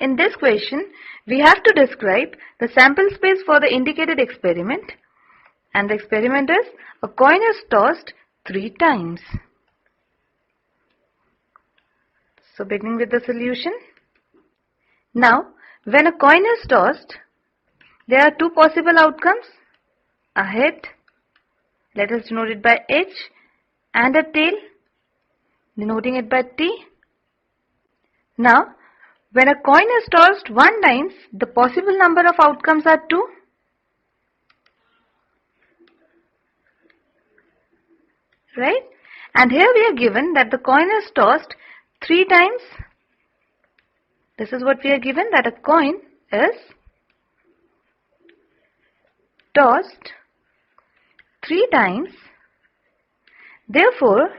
In this question, we have to describe the sample space for the indicated experiment, and the experiment is a coin is tossed 3 times. So beginning with the solution. Now, when a coin is tossed, there are 2 possible outcomes, a head, let us denote it by H, and a tail, denoting it by T. Now, when a coin is tossed 1 times, the possible number of outcomes are 2. Right? And here we are given that the coin is tossed 3 times. This is what we are given, that a coin is tossed 3 times. Therefore,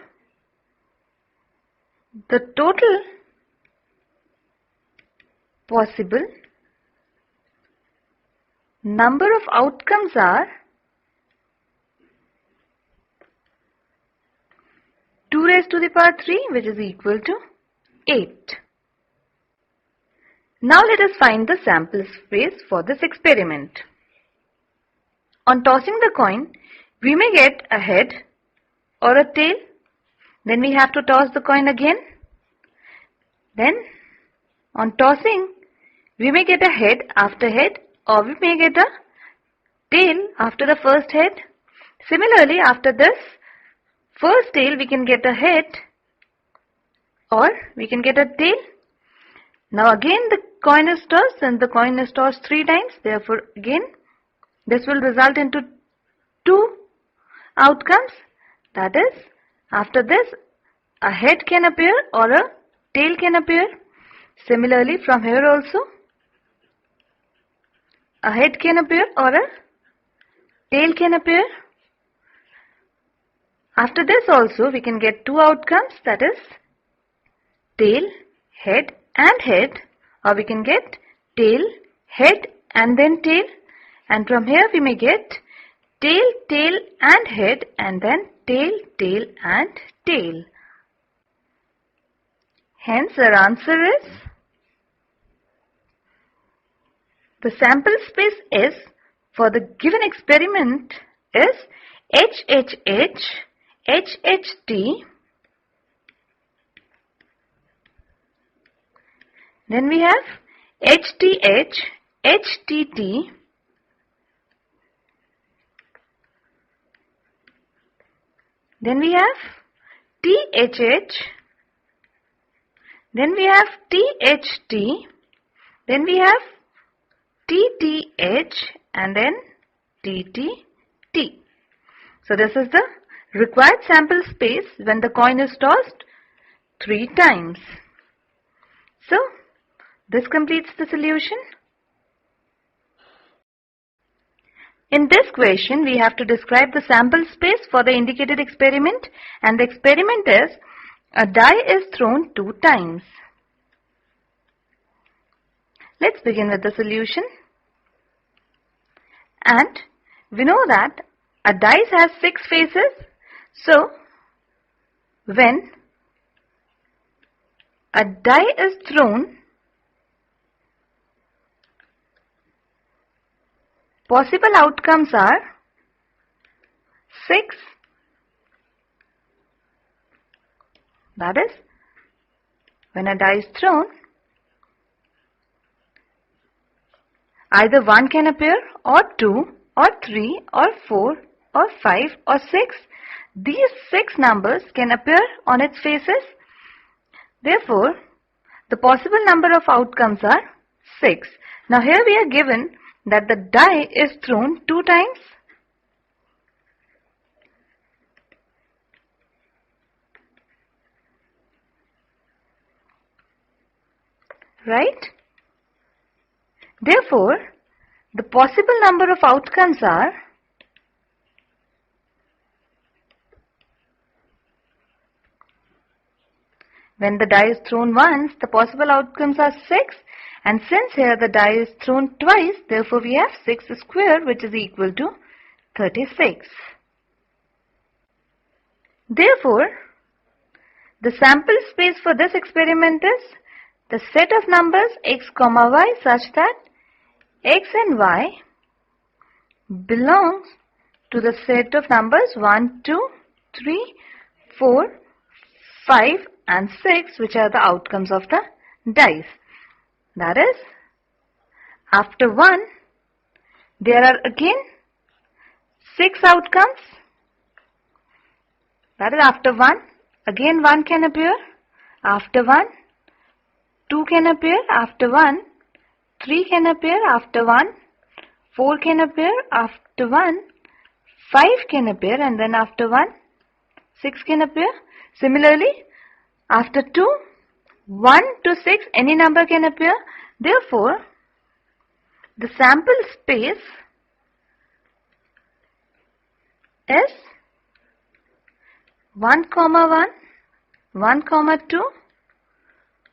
the total possible number of outcomes are 2 raised to the power 3, which is equal to 8. Now let us find the sample space for this experiment. On tossing the coin, we may get a head or a tail. Then we have to toss the coin again. Then on tossing, we may get a head after head, or we may get a tail after the first head. Similarly, after this first tail, we can get a head or we can get a tail. Now again the coin is tossed, and the coin is tossed 3 times. Therefore again this will result into 2 outcomes. That is, after this a head can appear or a tail can appear. Similarly, from here also a head can appear or a tail can appear. After this also we can get 2 outcomes, that is tail, head and head, or we can get tail, head and then tail. And from here we may get tail, tail and head, and then tail, tail and tail. Hence our answer is, the sample space is for the given experiment is HHH, HHT, then we have HTH, HTT, then we have THH, then we have THT, then we have TTH, and then TTT. So this is the required sample space when the coin is tossed 3 times. So this completes the solution. In this question, we have to describe the sample space for the indicated experiment, and the experiment is a die is thrown 2 times. Let's begin with the solution. And we know that a dice has 6 faces. So when a die is thrown, possible outcomes are 6. That is, when a die is thrown, either 1 can appear, or 2, or 3, or 4, or 5, or 6. These 6 numbers can appear on its faces. Therefore, the possible number of outcomes are 6. Now here we are given that the die is thrown 2 times. Right? Therefore, the possible number of outcomes are when the die is thrown once, the possible outcomes are 6, and since here the die is thrown twice, therefore we have 6 square, which is equal to 36. Therefore, the sample space for this experiment is the set of numbers x comma y such that x and y belongs to the set of numbers 1, 2, 3, 4, 5 and 6, which are the outcomes of the dice. That is, after 1, there are again 6 outcomes. That is, after 1, again 1 can appear. After 1, 2 can appear. After 1, 3 can appear. After 1, 4 can appear. After 1, 5 can appear. And then after 1, 6 can appear. Similarly, after 2, 1 to 6, any number can appear. Therefore, the sample space is 1, 1, 1, 2,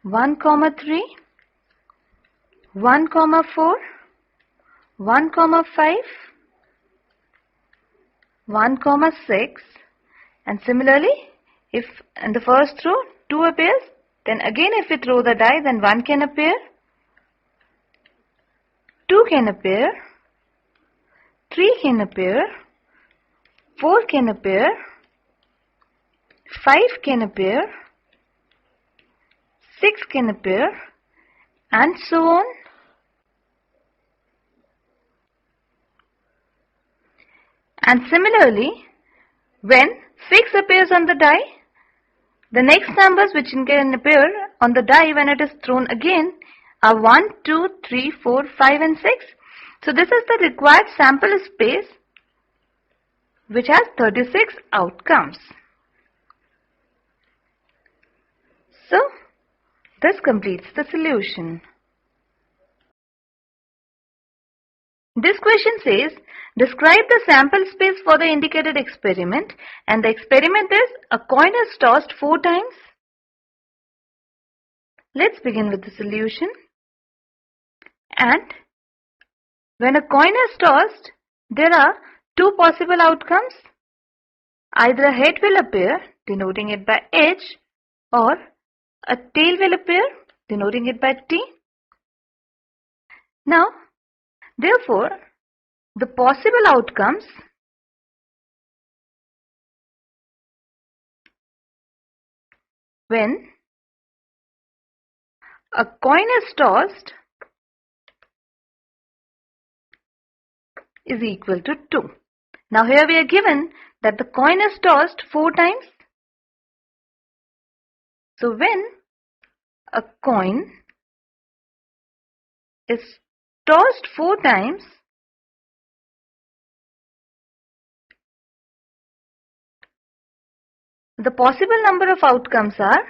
1, 3, 1, 4, 1, 5, 1, 6, and similarly, if in the first row 2 appears, then again if we throw the die, then 1 can appear, 2 can appear, 3 can appear, 4 can appear, 5 can appear, 6 can appear, and so on. And similarly, when 6 appears on the die, the next numbers which can appear on the die when it is thrown again are 1, 2, 3, 4, 5 and 6. So this is the required sample space which has 36 outcomes. So this completes the solution. This question says, describe the sample space for the indicated experiment, and the experiment is a coin is tossed 4 times. Let's begin with the solution. And when a coin is tossed, there are 2 possible outcomes. Either a head will appear, denoting it by H, or a tail will appear, denoting it by T. Now, therefore, the possible outcomes when a coin is tossed is equal to 2. Now here we are given that the coin is tossed 4 times. So when a coin is tossed 4 times, the possible number of outcomes are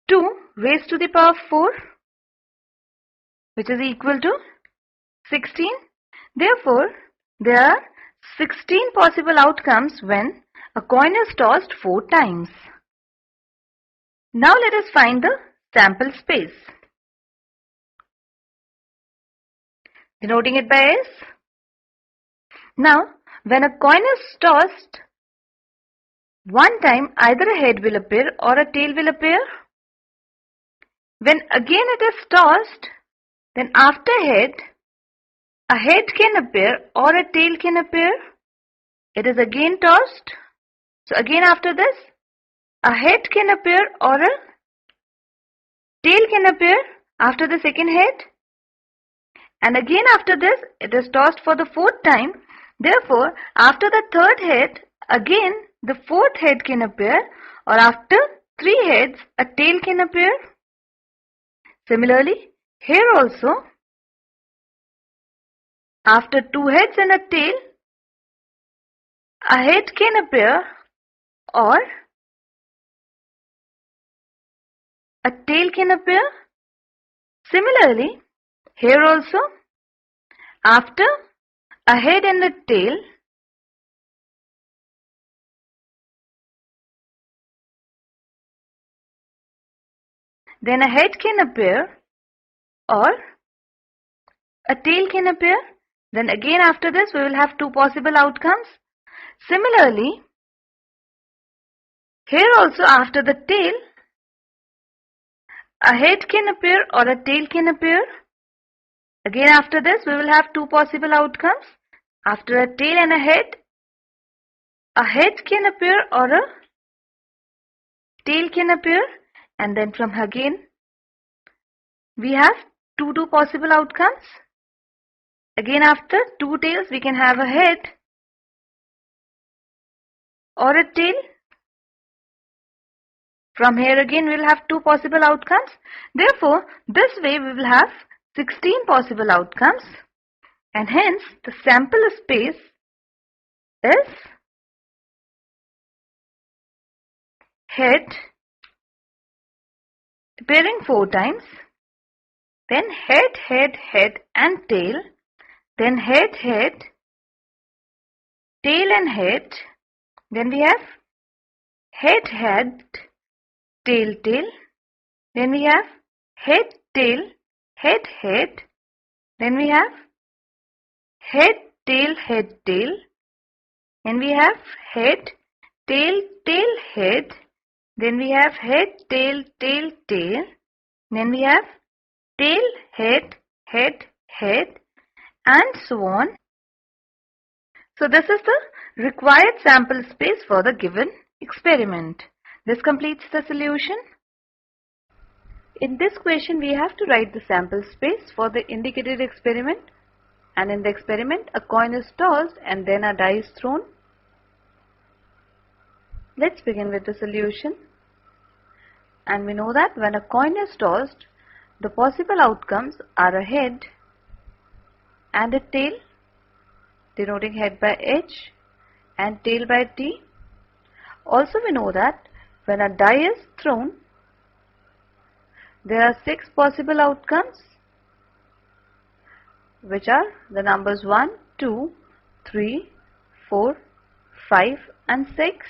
2 raised to the power of 4, which is equal to 16. Therefore, there are 16 possible outcomes when a coin is tossed 4 times. Now let us find the sample space, denoting it by S. Now, when a coin is tossed 1 time, either a head will appear or a tail will appear. When again it is tossed, then after head, a head can appear or a tail can appear. It is again tossed. So again after this, a head can appear or a tail can appear after the second head. And again after this, it is tossed for the 4th time. Therefore, after the 3rd head, again the 4th head can appear, or after 3 heads, a tail can appear. Similarly, here also, after 2 heads and a tail, a head can appear or a tail can appear. Similarly, here also, after a head and a tail, then a head can appear or a tail can appear. Then again after this we will have two possible outcomes. Similarly, here also after the tail, a head can appear or a tail can appear. Again after this we will have two possible outcomes. After a tail and a head can appear or a tail can appear, and then from again we have two possible outcomes. Again after two tails we can have a head or a tail. From here again we will have two possible outcomes. Therefore, this way we will have 16 possible outcomes, and hence the sample space is head appearing 4 times, then head and tail, then head, tail and head, then we have head, tail, then we have head, tail, head, then we have head, tail, then we have head, tail, head, then we have head, tail, then we have tail, head, and so on. So this is the required sample space for the given experiment. This completes the solution. In this question we have to write the sample space for the indicated experiment, and in the experiment a coin is tossed and then a die is thrown. Let's begin with the solution. And we know that when a coin is tossed, the possible outcomes are a head and a tail, denoting head by H and tail by T. Also we know that when a die is thrown, there are 6 possible outcomes, which are the numbers 1, 2, 3, 4, 5 and 6.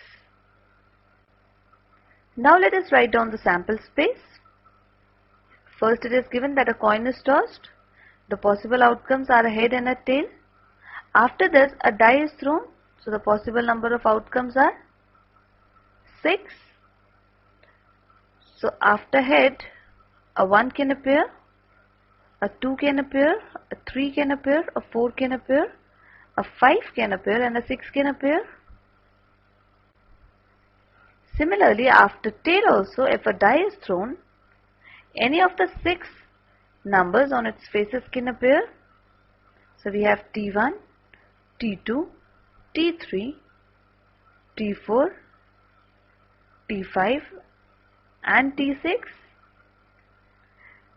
Now let us write down the sample space. First it is given that a coin is tossed. The possible outcomes are a head and a tail. After this a die is thrown, so the possible number of outcomes are 6. So after head, a 1 can appear, a 2 can appear, a 3 can appear, a 4 can appear, a 5 can appear and a 6 can appear. Similarly, after tail also, if a die is thrown, any of the 6 numbers on its faces can appear. So we have T1, T2, T3, T4, T5 and T6.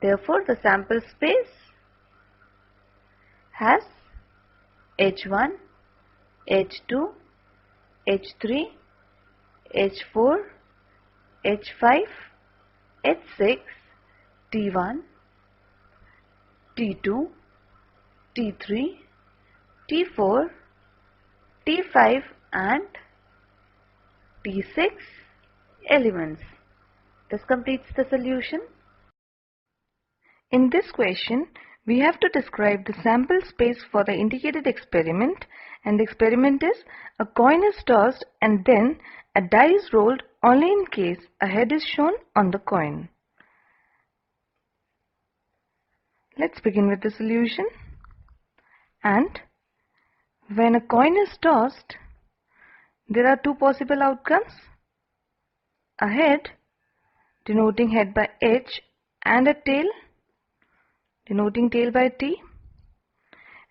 Therefore, the sample space has H1, H2, H3, H4, H5, H6, T1, T2, T3, T4, T5 and T6 elements. This completes the solution. In this question, we have to describe the sample space for the indicated experiment, and the experiment is a coin is tossed and then a die is rolled only in case a head is shown on the coin. Let's begin with the solution. And when a coin is tossed, there are 2 possible outcomes. A head, denoting head by H, and a tail, denoting tail by T.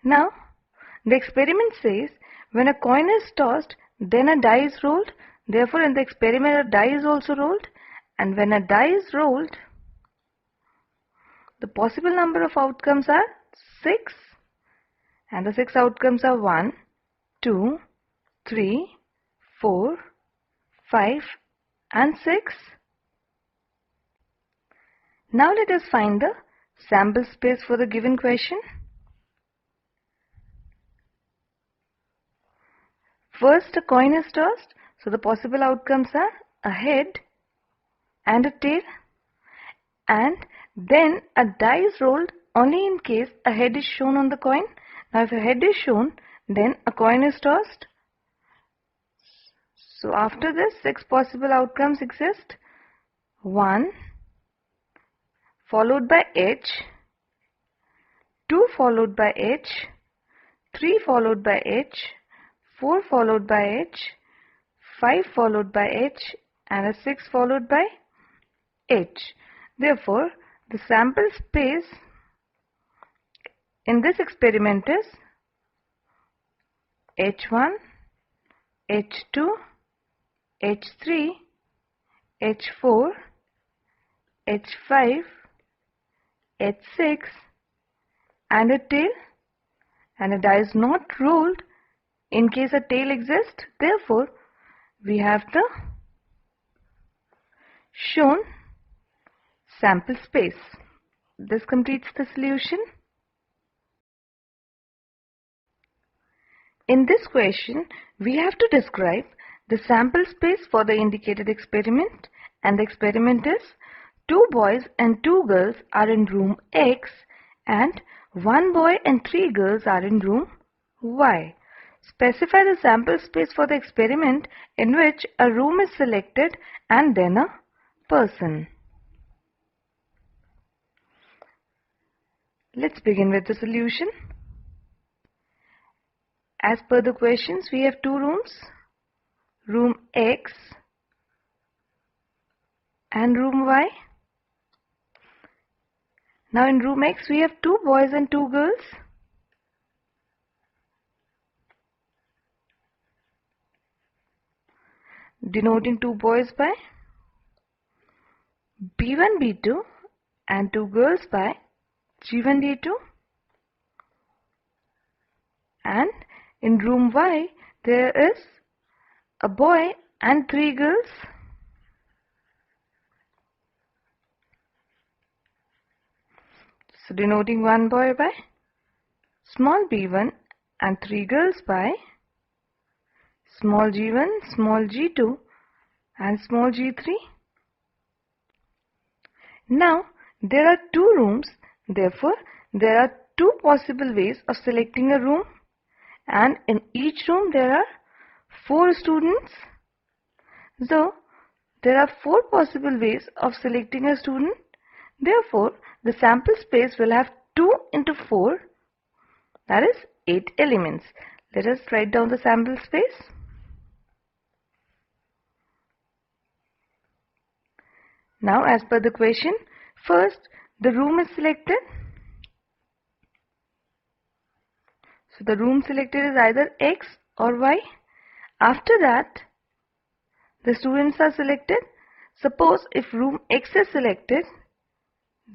Now, the experiment says when a coin is tossed, then a die is rolled. Therefore, in the experiment a die is also rolled, and when a die is rolled, the possible number of outcomes are 6, and the 6 outcomes are 1, 2, 3, 4, 5 and 6. Now let us find the sample space for the given question. First a coin is tossed, so the possible outcomes are a head and a tail, and then a die is rolled only in case a head is shown on the coin. Now if a head is shown, then a coin is tossed. So after this, 6 possible outcomes exist. 1 followed by H, 2 followed by H, 3 followed by H, 4 followed by H, 5 followed by H, and a 6 followed by H. Therefore, the sample space in this experiment is H1, H2, H3, H4, H5, H6, and a tail, and a die is not rolled in case a tail exists. Therefore, we have the shown sample space. This completes the solution. In this question, we have to describe the sample space for the indicated experiment, and the experiment is 2 boys and 2 girls are in room X and 1 boy and 3 girls are in room Y. Specify the sample space for the experiment in which a room is selected and then a person. Let's begin with the solution. As per the questions, we have 2 rooms, room X and room Y. Now in room X, we have 2 boys and 2 girls. Denoting 2 boys by B1, B2 and 2 girls by G1, G2. And in room Y, there is a boy and 3 girls. So denoting 1 boy by small b1 and 3 girls by small g1, small g2 and small g3. Now there are 2 rooms, therefore there are 2 possible ways of selecting a room, and in each room there are 4 students. So there are 4 possible ways of selecting a student. Therefore, the sample space will have 2 into 4, that is 8 elements. Let us write down the sample space. Now, as per the question, first the room is selected. So the room selected is either X or Y. After that, the students are selected. Suppose if room X is selected,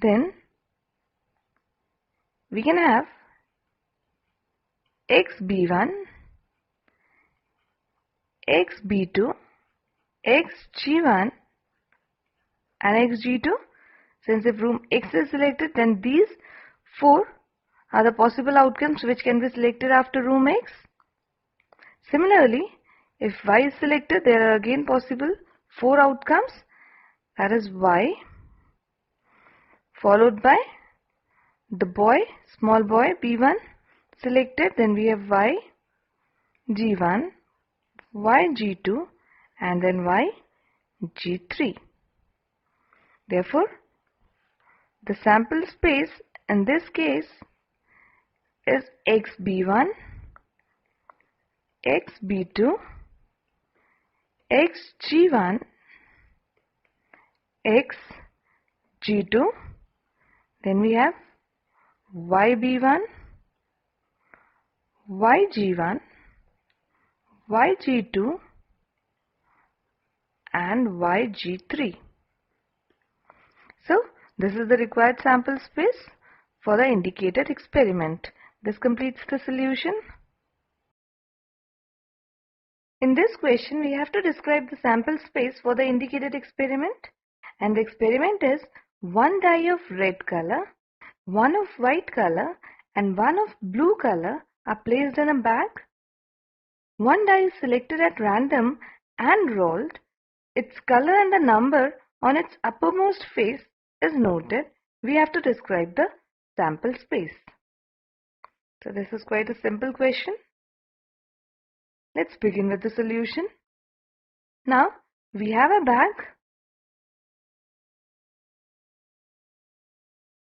then we can have XB1, XB2, XG1 and XG2. Since if room X is selected, then these 4 are the possible outcomes which can be selected after room X. Similarly, if Y is selected, there are again possible 4 outcomes, that is Y followed by the boy, small boy B1 selected, then we have Y G1, Y G2 and then Y G3. Therefore, the sample space in this case is XB1, XB2, XG1, XG2, then we have YB1, YG1, YG2 and YG3. So, this is the required sample space for the indicated experiment. This completes the solution. In this question, we have to describe the sample space for the indicated experiment. And the experiment is 1 die of red color, 1 of white color and 1 of blue color are placed in a bag. 1 die is selected at random and rolled. Its color and the number on its uppermost face is noted. We have to describe the sample space. So this is quite a simple question. Let's begin with the solution. Now we have a bag,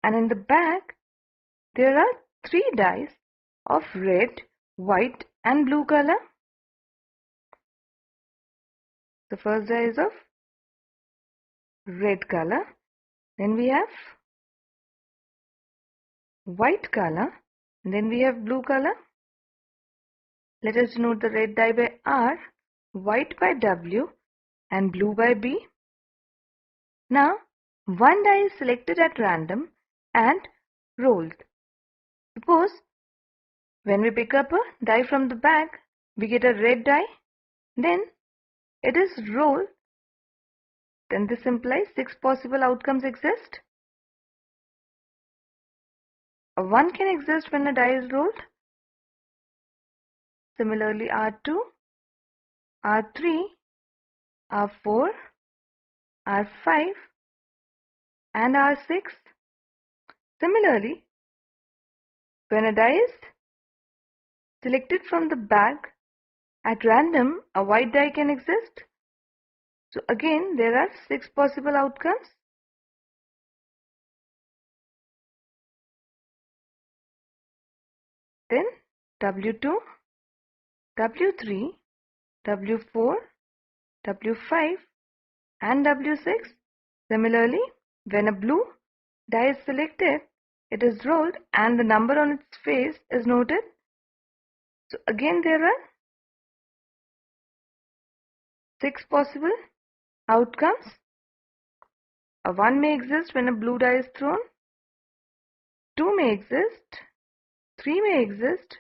and in the bag there are 3 dice of red, white and blue color. The first die is of red color, then we have white color, then we have blue color. Let us denote the red die by R, white by W and blue by B. Now one die is selected at random and rolled. Suppose when we pick up a die from the bag, we get a red die, then it is rolled, then this implies 6 possible outcomes exist. A 1 can exist when a die is rolled. Similarly, R2, R3, R4, R5 and R6. Similarly, when a die is selected from the bag at random, a white die can exist. So again, there are 6 possible outcomes. Then W2, W3, W4, W5 and W6. Similarly, when a blue die is selected, it is rolled and the number on its face is noted. So again there are 6 possible outcomes. A 1 may exist when a blue die is thrown, 2 may exist, 3 may exist,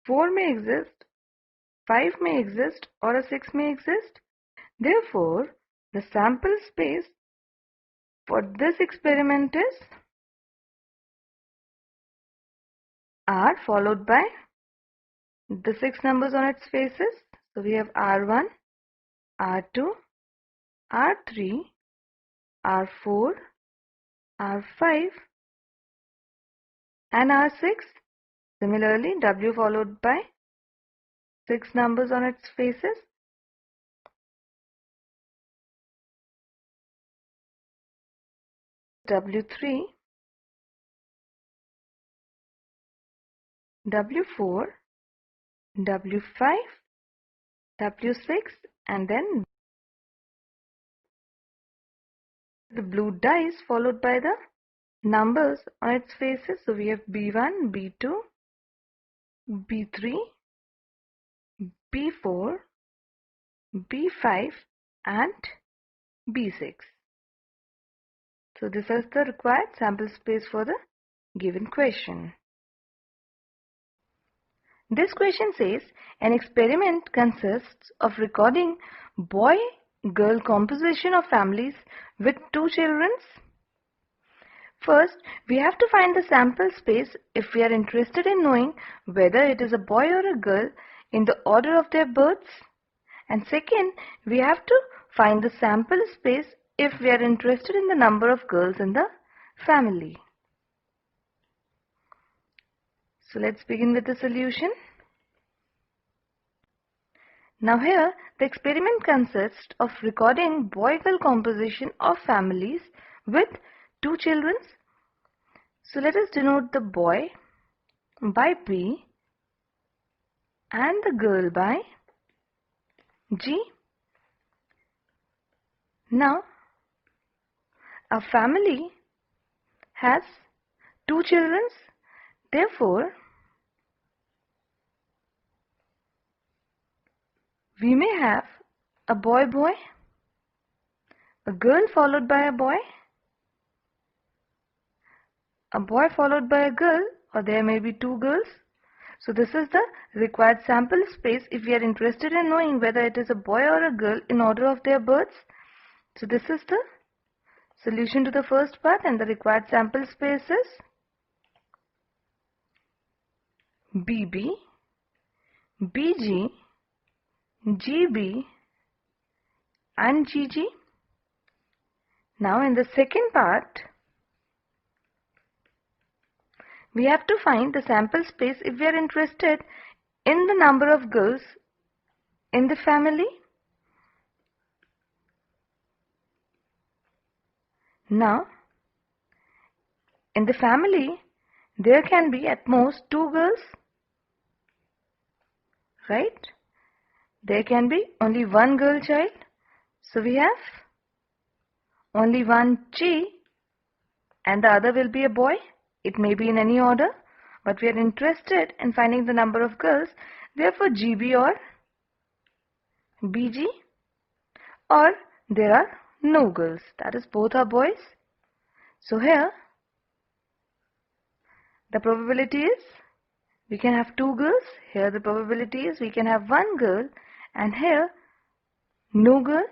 4 may exist, 5 may exist or a 6 may exist. Therefore, the sample space for this experiment is R followed by the 6 numbers on its faces. So we have R1, R2, R3, R4, R5 and R6. Similarly, W followed by 6 numbers on its faces. W3, W4, W5, W6 and then the blue dice followed by the numbers on its faces. So we have B1, B2, B3, B4, B5 and B6. So this is the required sample space for the given question. This question says an experiment consists of recording boy-girl composition of families with 2 children. First, we have to find the sample space if we are interested in knowing whether it is a boy or a girl in the order of their births. And second, we have to find the sample space if we are interested in the number of girls in the family. So let's begin with the solution. Now here, the experiment consists of recording boy-girl composition of families with 2 children. So let us denote the boy by B and the girl by G. Now, a family has 2 children. Therefore, we may have a boy, a girl followed by a boy followed by a girl, or there may be 2 girls. So this is the required sample space if we are interested in knowing whether it is a boy or a girl in order of their births. So this is the solution to the first part, and the required sample space is BB, BG, GB and GG. Now in the second part, we have to find the sample space if we are interested in the number of girls in the family. Now, in the family, there can be at most 2 girls, right? There can be only 1 girl child. So we have only one G and the other will be a boy. It may be in any order, but we are interested in finding the number of girls. Therefore, GB or BG, or there are no girls, that is both are boys. So here the probability is we can have 2 girls. Here the probability is we can have 1 girl, and here no girl.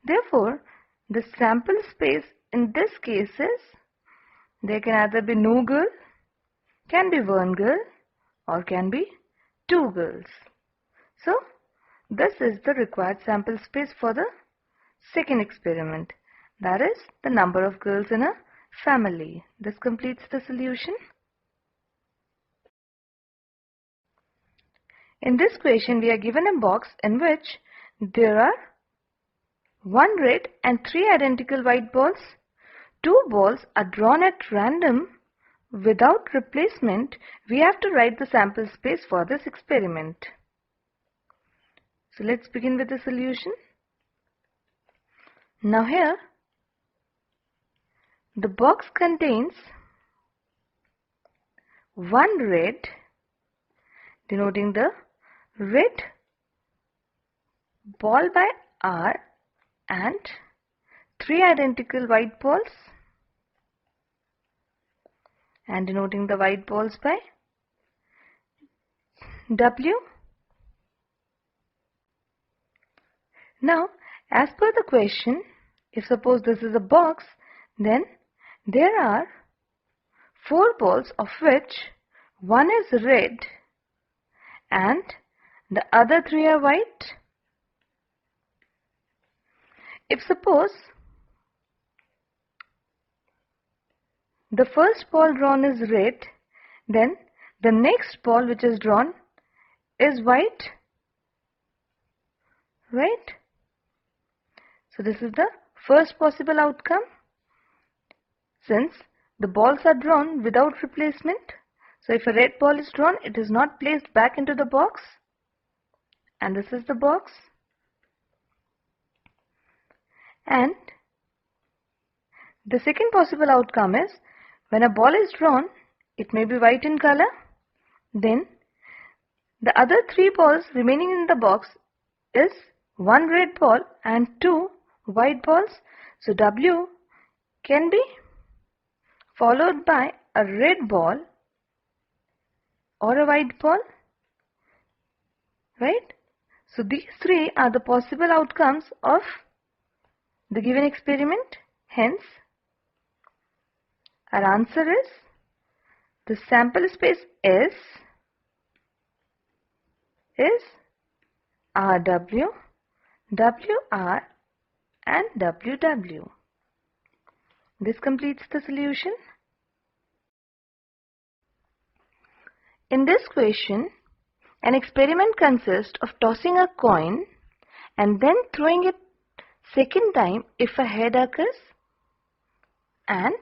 Therefore, the sample space in this case is there can either be no girl, can be 1 girl, or can be 2 girls. So this is the required sample space for the second experiment. That is the number of girls in a family. This completes the solution. In this question, we are given a box in which there are 1 red and 3 identical white balls. 2 balls are drawn at random without replacement. We have to write the sample space for this experiment. So let's begin with the solution. Now here, the box contains 1 red, denoting the red ball by R, and 3 identical white balls, and denoting the white balls by W. Now, as per the question, if suppose this is a box, then there are 4 balls of which 1 is red and the other 3 are white. If suppose the first ball drawn is red, then the next ball which is drawn is white, right? So this is the first possible outcome, since the balls are drawn without replacement. So if a red ball is drawn, it is not placed back into the box, and this is the box. And the second possible outcome is when a ball is drawn, it may be white in color, then the other 3 balls remaining in the box is 1 red ball and 2 white balls. So W can be followed by a red ball or a white ball, right? So these 3 are the possible outcomes of the given experiment. Hence, our answer is the sample space is RW, WR and WW. This completes the solution. In this question, an experiment consists of tossing a coin and then throwing it second time if a head occurs, and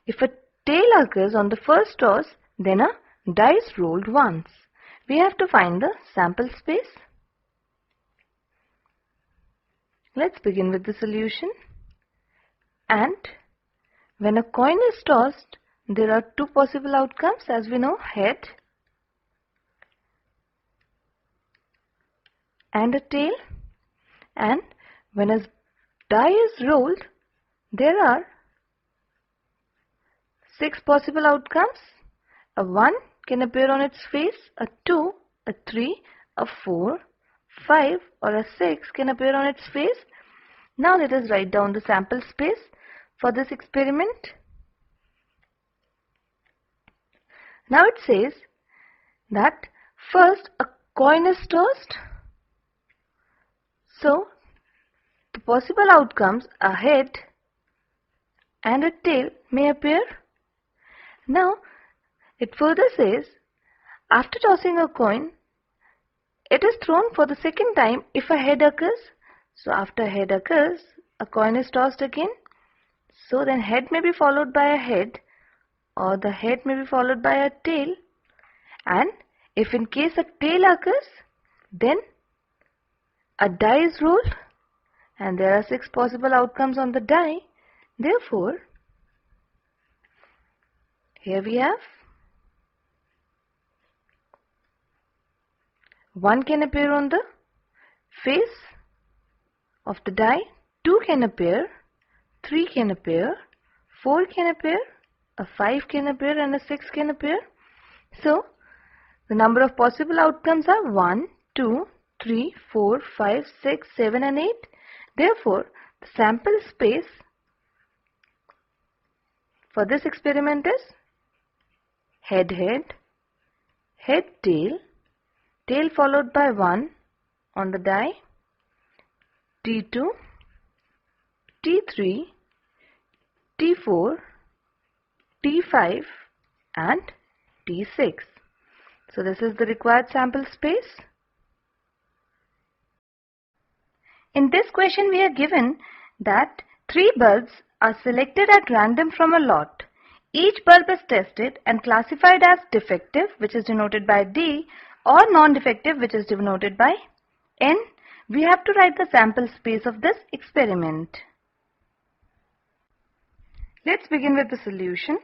if a tail occurs on the first toss, then a dice rolled once. We have to find the sample space. Let's begin with the solution. And when a coin is tossed, there are 2 possible outcomes, as we know, head and a tail. And when a die is rolled, there are 6 possible outcomes. A 1 can appear on its face, a 2, a 3, a 4, 5 or a 6 can appear on its face. Now let us write down the sample space for this experiment. Now it says that first a coin is tossed. So the possible outcomes, a head and a tail, may appear. Now It further says, after tossing a coin, it is thrown for the second time if a head occurs. So after head occurs, a coin is tossed again. So then head may be followed by a head, or the head may be followed by a tail. And if in case a tail occurs, then a die is rolled, and there are 6 possible outcomes on the die. Therefore, here we have 1 can appear on the face of the die, 2 can appear, 3 can appear, 4 can appear, a 5 can appear, and a 6 can appear. So, the number of possible outcomes are 1, 2, 3, 4, 5, 6, 7 and 8. Therefore, the sample space for this experiment is head, head, head, tail, tail followed by 1 on the die, T2, T3, T4, T5 and T6. So this is the required sample space. In this question we are given that 3 bulbs are selected at random from a lot. Each bulb is tested and classified as defective, which is denoted by D, or non-defective, which is denoted by N. We have to write the sample space of this experiment. Let's begin with the solution.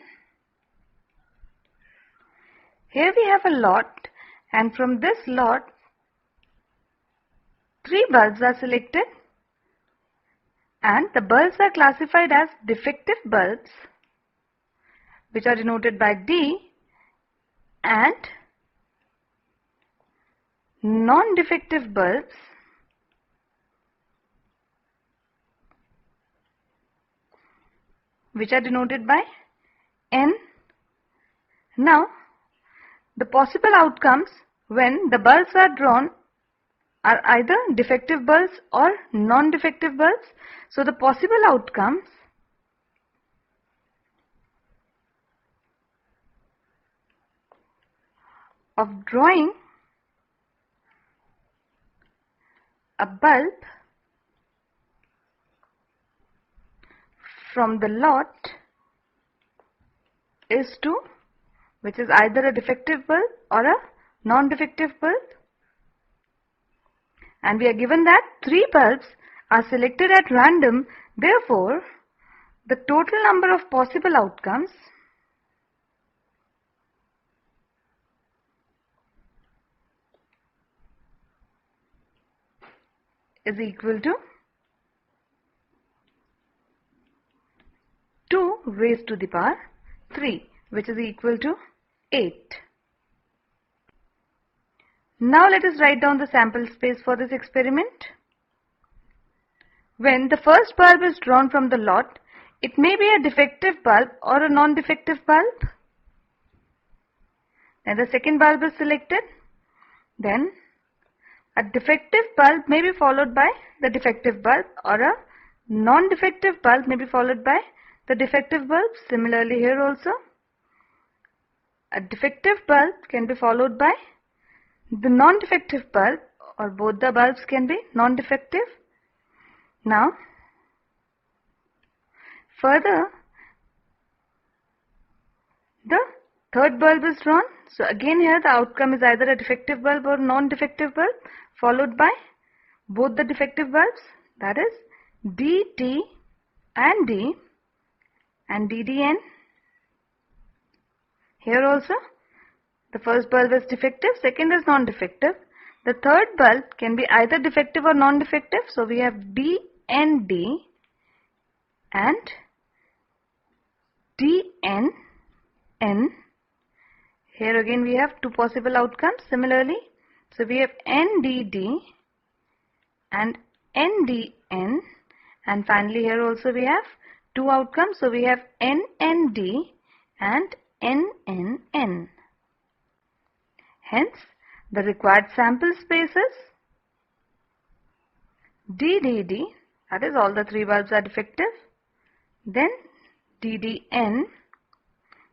Here we have a lot, and from this lot 3 bulbs are selected, and the bulbs are classified as defective bulbs, which are denoted by D, and non-defective bulbs, which are denoted by N. Now, the possible outcomes when the bulbs are drawn are either defective bulbs or non-defective bulbs. So the possible outcomes of drawing a bulb from the lot is 2, which is either a defective bulb or a non-defective bulb. And we are given that 3 bulbs are selected at random. Therefore, the total number of possible outcomes is equal to 2 raised to the power 3, which is equal to 8. Now let us write down the sample space for this experiment. When the first bulb is drawn from the lot, it may be a defective bulb or a non-defective bulb. Then the second bulb is selected. Then a defective bulb may be followed by the defective bulb, or a non-defective bulb may be followed by the defective bulb. Similarly here also, a defective bulb can be followed by the non-defective bulb, or both the bulbs can be non-defective. Now, further, the third bulb is drawn. So again here the outcome is either a defective bulb or non-defective bulb, followed by both the defective bulbs, that is DT and D and DDN. Here also, the first bulb is defective, second is non-defective. The third bulb can be either defective or non-defective. So we have D and D and DN N. Here again we have 2 possible outcomes. Similarly, so we have NDD and NDN, and finally here also we have 2 outcomes. So we have NND and NNN. Hence, the required sample space is DDD, that is all the 3 bulbs are defective, then DDN,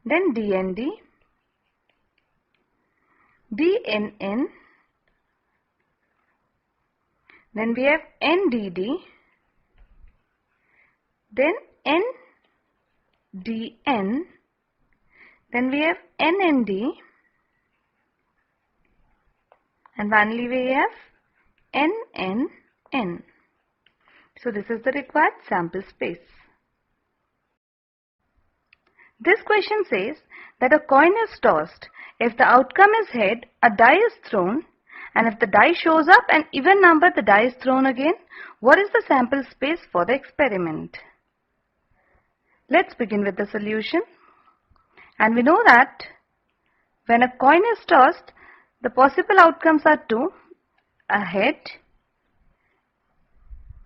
then DND, DNN, then we have NDD, then NDN, then we have NND, and finally we have NNN. So this is the required sample space. This question says that a coin is tossed. If the outcome is head, a die is thrown, and if the die shows up an even number, the die is thrown again. What is the sample space for the experiment? Let's begin with the solution. And we know that when a coin is tossed, the possible outcomes are two, a head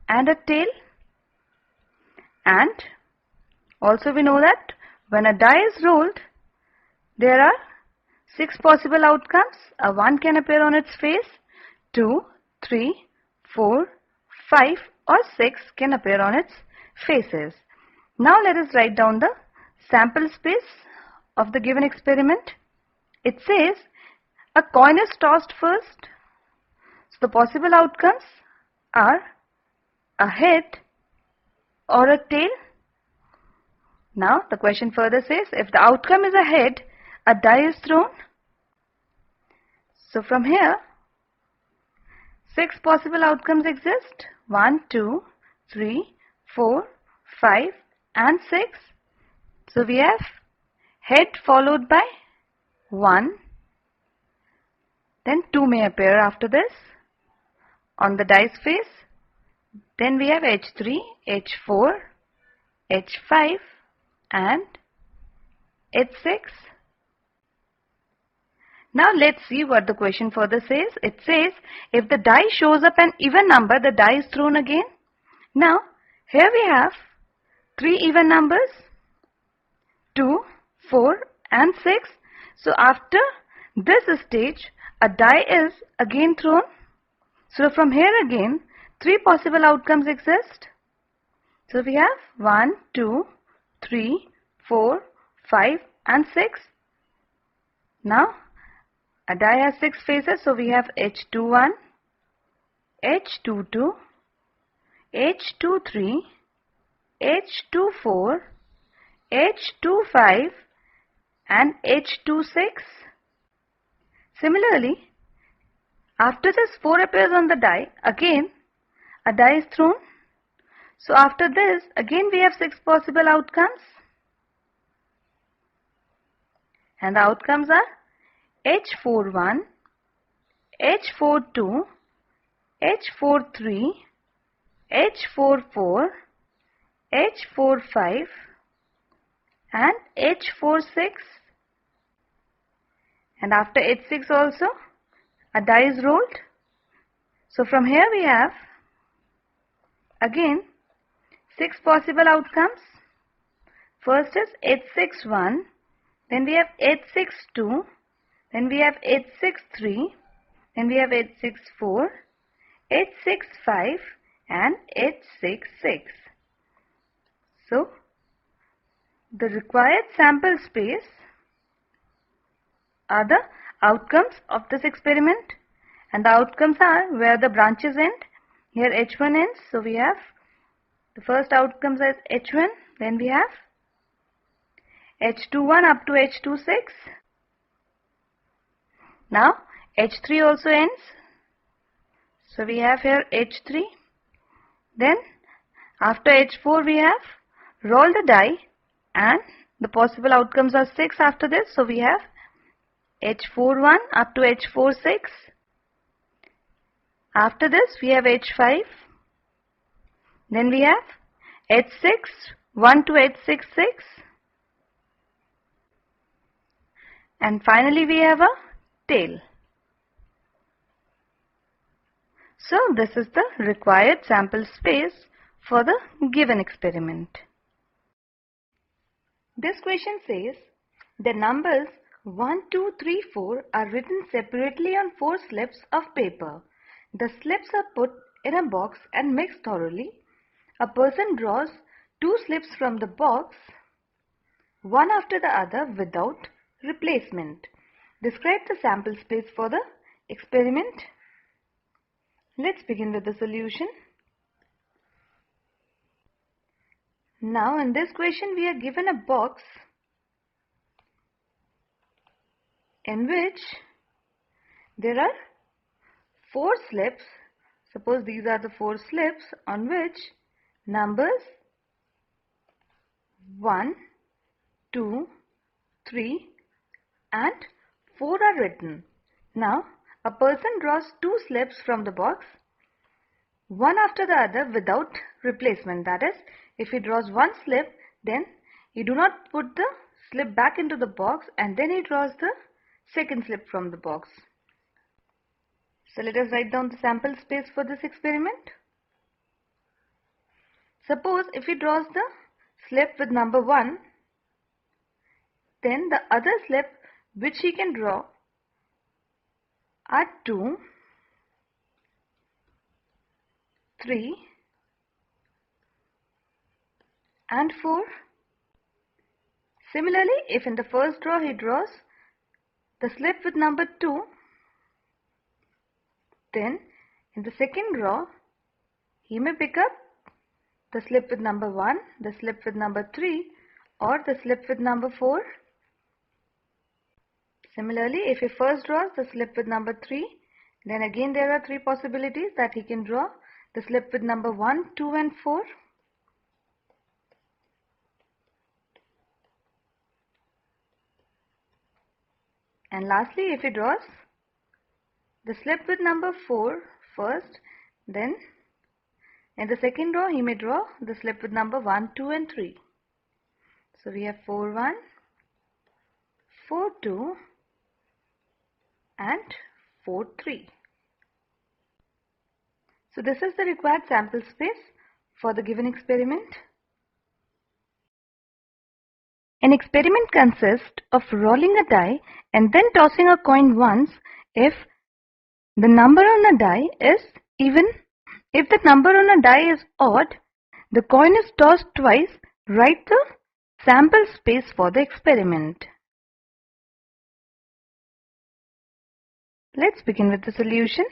and a tail. And also we know that when a die is rolled, there are 6 possible outcomes. A 1 can appear on its face, 2, 3, 4, 5 or 6 can appear on its faces. Now let us write down the sample space of the given experiment. It says a coin is tossed first. So the possible outcomes are a head or a tail. Now the question further says if the outcome is a head, a die is thrown. So from here 6 possible outcomes exist. 1, 2, 3, 4, 5 and 6. So we have head followed by 1. Then 2 may appear after this on the dice face. Then we have H3, H4, H5 and H6. Now let's see what the question further says. It says if the die shows up an even number, the die is thrown again. Now here we have 3 even numbers, 2, 4 and 6. So after this stage, a die is again thrown. So from here again, 3 possible outcomes exist. So we have 1, 2, 3, 4, 5 and 6. Now a die has 6 faces, so we have H21, H22, H23, H24, H25 and H26. Similarly, after this 4 appears on the die, again a die is thrown. So after this, again we have 6 possible outcomes. And the outcomes are H41, H42, H43, H44, H45 and H46. And after H6 also, a die is rolled. So from here we have again 6 possible outcomes. First is H61, then we have H62, then we have H63, then we have H64, H65 and H66. So the required sample space are the outcomes of this experiment, and the outcomes are where the branches end. Here H1 ends, so we have the first outcomes as H1, then we have H21 up to H26. Now H3 also ends, so we have here H3. Then after H4 we have roll the die, and the possible outcomes are 6 after this, so we have H41 up to H46. After this we have H5. Then we have H6, 1 to H66. And finally we have a tail. So this is the required sample space for the given experiment. This question says the numbers 1, 2, 3, 4 are written separately on 4 slips of paper. The slips are put in a box and mixed thoroughly. A person draws 2 slips from the box, one after the other without replacement. Describe the sample space for the experiment. Let's begin with the solution. Now in this question we are given a box in which there are 4 slips. Suppose these are the 4 slips on which numbers 1, 2, 3 and 4 are written. Now a person draws 2 slips from the box, one after the other without replacement. That is, if he draws one slip, then he do not put the slip back into the box and then he draws the second slip from the box. So let us write down the sample space for this experiment. Suppose if he draws the slip with number 1, then the other slip which he can draw are 2, 3 and 4. Similarly, if in the first draw he draws the slip with number 2, then in the second draw he may pick up the slip with number 1, the slip with number 3 or the slip with number 4. Similarly, if he first draws the slip with number 3, then again there are 3 possibilities that he can draw the slip with number 1, 2 and 4. And lastly, if he draws the slip with number 4 first, then in the second row he may draw the slip with number 1, 2 and 3. So we have 4, 1, 4, 2 and 4, 3. So this is the required sample space for the given experiment. An experiment consists of rolling a die and then tossing a coin once if the number on a die is even. If the number on a die is odd, the coin is tossed twice. Write the sample space for the experiment. Let's begin with the solution.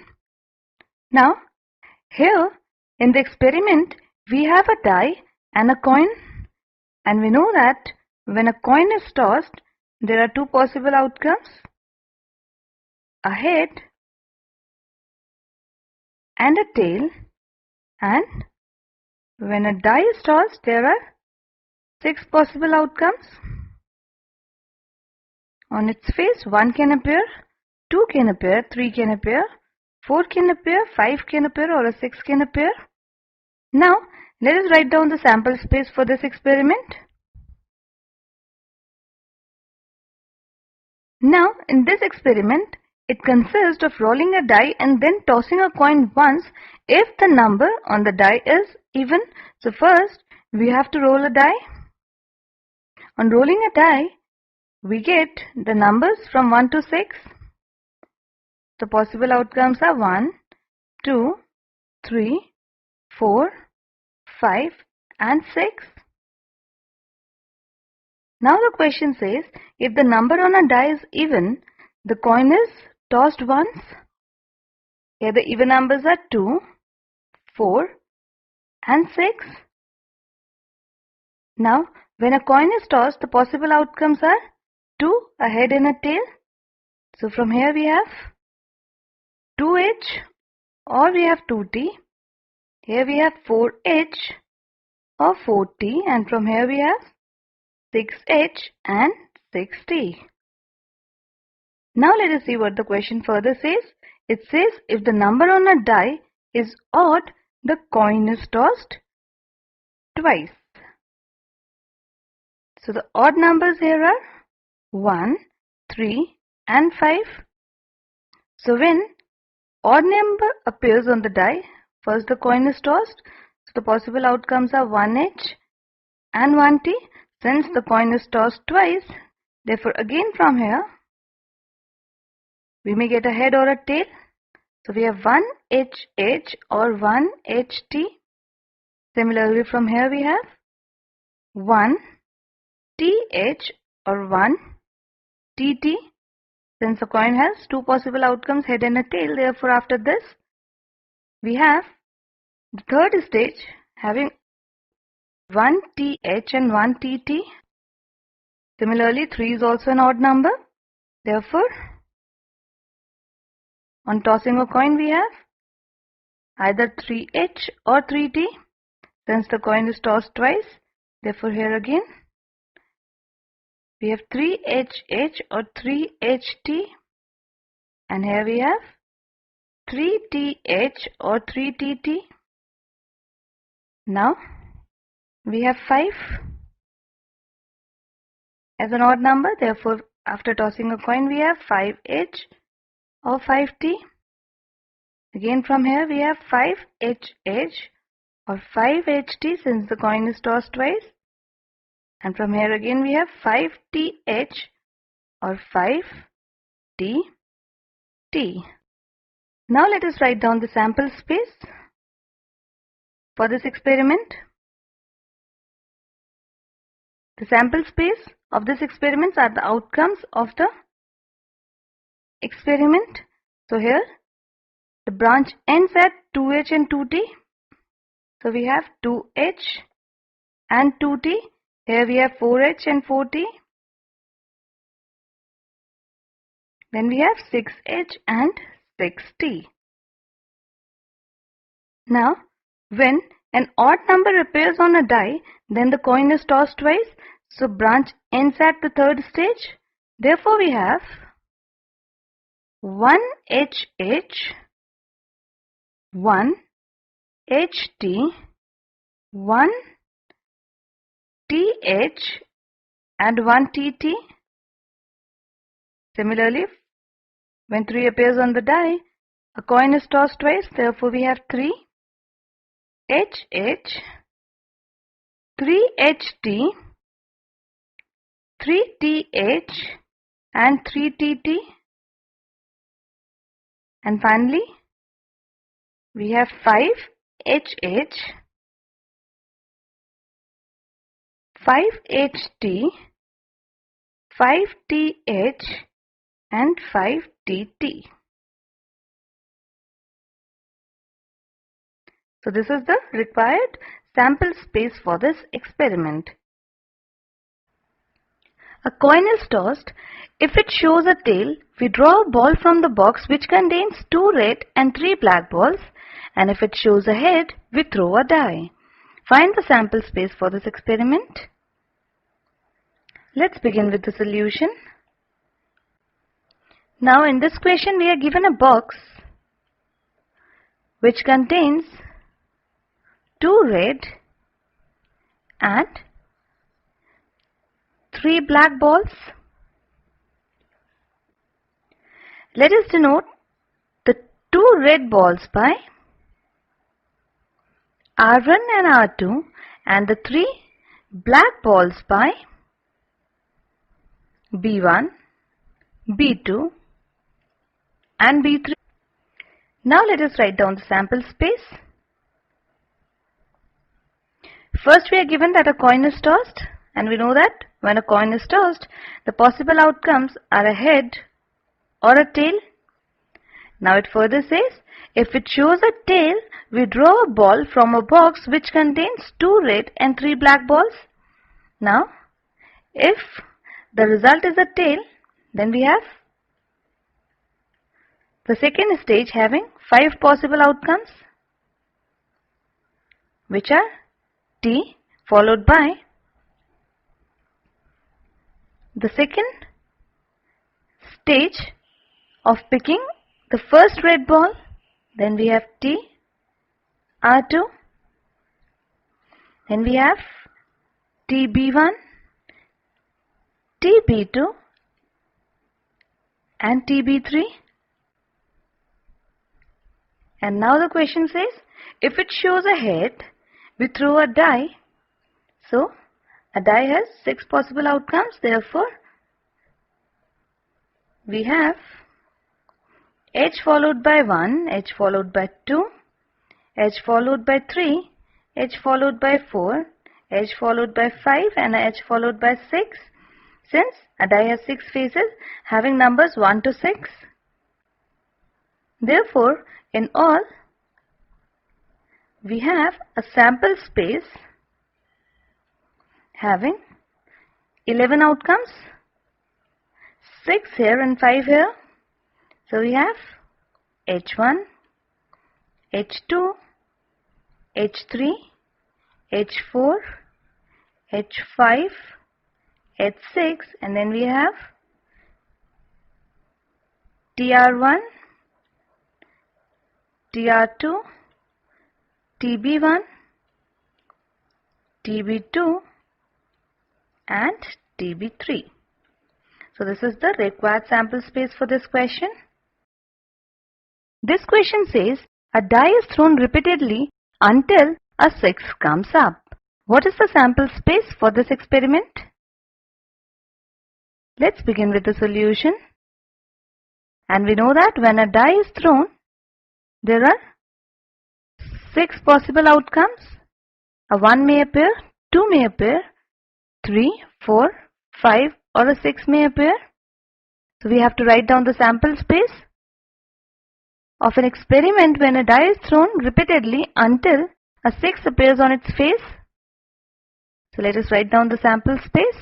Now, here in the experiment, we have a die and a coin, and we know that when a coin is tossed, there are 2 possible outcomes: a head and a tail, and when a die is tossed, there are 6 possible outcomes. On its face, 1 can appear, 2 can appear, 3 can appear, 4 can appear, 5 can appear or a 6 can appear. Now, let us write down the sample space for this experiment. Now, in this experiment, it consists of rolling a die and then tossing a coin once if the number on the die is even. So first, we have to roll a die. On rolling a die, we get the numbers from 1 to 6. The possible outcomes are 1, 2, 3, 4, 5 and 6. Now the question says, if the number on a die is even, the coin is tossed once. Here the even numbers are 2, 4 and 6. Now when a coin is tossed, the possible outcomes are 2, a head and a tail. So from here we have 2H or we have 2T. Here we have 4H or 4T, and from here we have 6H and 6T. Now let us see what the question further says. It says if the number on a die is odd, the coin is tossed twice. So the odd numbers here are 1, 3 and 5. So when odd number appears on the die, first the coin is tossed. So the possible outcomes are 1H and 1T. Since the coin is tossed twice, therefore again from here we may get a head or a tail. So we have 1HH or 1HT. Similarly from here we have 1TH or 1TT. Since a coin has two possible outcomes, head and a tail, therefore after this we have the third stage having one TH and one TT. Similarly, 3 is also an odd number. Therefore, on tossing a coin we have either 3H or 3T. Since the coin is tossed twice, therefore here again we have 3HH or 3HT, and here we have 3TH or 3TT. Now we have 5 as an odd number, therefore after tossing a coin we have 5H or 5T. Again from here we have 5HH or 5HT since the coin is tossed twice, and from here again we have 5TH or 5TT. Now let us write down the sample space for this experiment. The sample space of this experiment are the outcomes of the experiment. So here the branch ends at 2H and 2T. So we have 2H and 2T. Here we have 4H and 4T. Then we have 6H and 6T. Now, when an odd number appears on a die, then the coin is tossed twice. So branch ends at the third stage. Therefore, we have 1HH, 1HT, 1TH and 1TT. Similarly, when 3 appears on the die, a coin is tossed twice. Therefore, we have 3HH, 3HT, 3TH and 3TT. And finally, we have 5HH, 5HT, 5TH and 5TT. So this is the required sample space for this experiment. A coin is tossed. If it shows a tail, we draw a ball from the box which contains 2 red and 3 black balls, and if it shows a head, we throw a die. Find the sample space for this experiment. Let's begin with the solution. Now in this question we are given a box which contains 2 red and 3 black balls. Let us denote the 2 red balls by R1 and R2 and the 3 black balls by B1, B2 and B3. Now let us write down the sample space. First we are given that a coin is tossed, and we know that when a coin is tossed, the possible outcomes are a head or a tail. Now it further says, if it shows a tail, we draw a ball from a box which contains 2 red and 3 black balls. Now, if the result is a tail, then we have the second stage having 5 possible outcomes, which are T followed by the second stage of picking the first red ball. Then we have T, R2. Then we have TB1, TB2 and TB3. And now the question says, if it shows a head, we throw a die. So, a die has 6 possible outcomes. Therefore, we have H followed by 1, H followed by 2, H followed by 3, H followed by 4, H followed by 5 and H followed by 6. since a die has 6 faces having numbers 1 to 6. Therefore, in all, we have a sample space having 11 outcomes, 6 here and 5 here. So we have H1, H2, H3, H4, H5, H6, and then we have TR1, TR2, TB1, TB2 and TB3. So this is the required sample space for this question. This question says a die is thrown repeatedly until a 6 comes up. What is the sample space for this experiment? Let's begin with the solution. And we know that when a die is thrown, there are 6 possible outcomes. A 1 may appear, 2 may appear, 3, 4, 5 or a 6 may appear. So we have to write down the sample space of an experiment when a die is thrown repeatedly until a 6 appears on its face. So let us write down the sample space.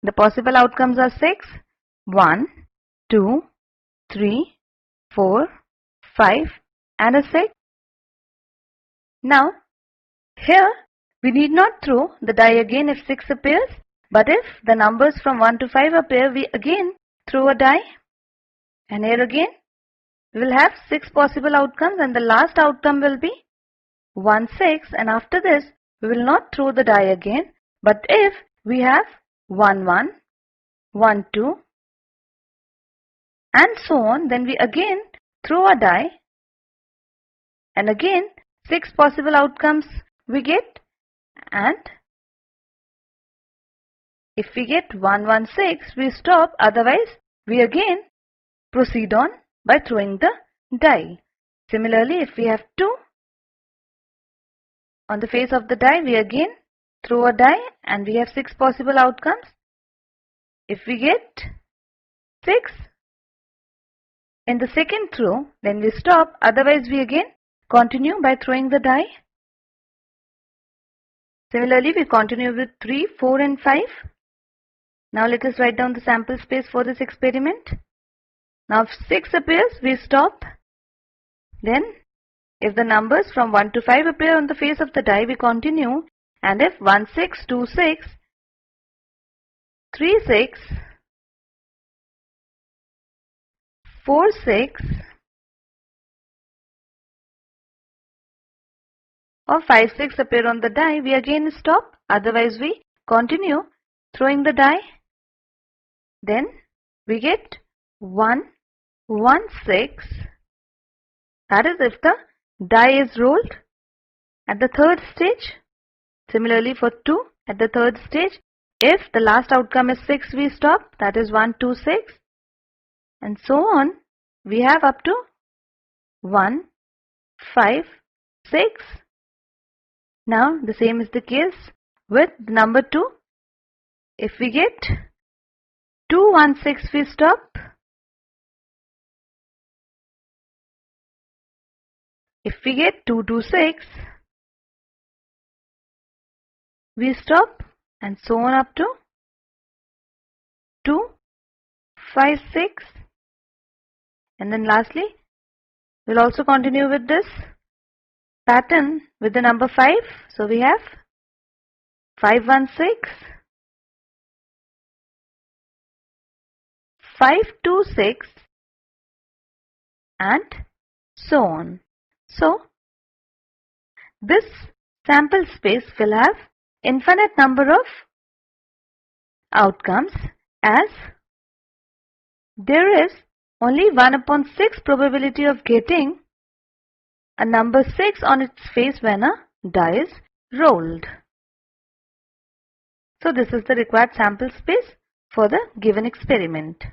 The possible outcomes are 6, 1, 2, 3, 4, 5 and a 6. Now, here we need not throw the die again if 6 appears, but if the numbers from 1 to 5 appear, we again throw a die. And here again, we will have 6 possible outcomes and the last outcome will be 1, 6, and after this, we will not throw the die again, but if we have 1, 1, 1, 2, and so on, then we again throw a die, and again 6 possible outcomes we get, and if we get 1, 1, 6, we stop, otherwise we again proceed on by throwing the die. Similarly, if we have 2 on the face of the die, we again throw a die and we have 6 possible outcomes. If we get 6 in the second throw, then we stop, otherwise we again continue by throwing the die. Similarly, we continue with 3, 4 and 5. Now let us write down the sample space for this experiment. Now if 6 appears, we stop. Then if the numbers from 1 to 5 appear on the face of the die, we continue. And if 1, 6, 2, 6, 3, 6, 4, 6 or 5, 6 appear on the die, we again stop. Otherwise we continue throwing the die. Then we get 1, 1, 6. That is if the die is rolled at the third stage. Similarly for 2 at the third stage, if the last outcome is 6, we stop. That is 1, 2, 6. And so on. We have up to 1, 5, 6. Now the same is the case with number 2. If we get 2, 1, 6, we stop. If we get 2, 2, 6, we stop, and so on up to 2, 5, 6. And then lastly, we'll also continue with this pattern with the number 5. So we have 5, 1, 6, 5, 2, 6, and so on. So this sample space will have infinite number of outcomes, as there is only 1/6 probability of getting a number 6 on its face when a die is rolled. So this is the required sample space for the given experiment.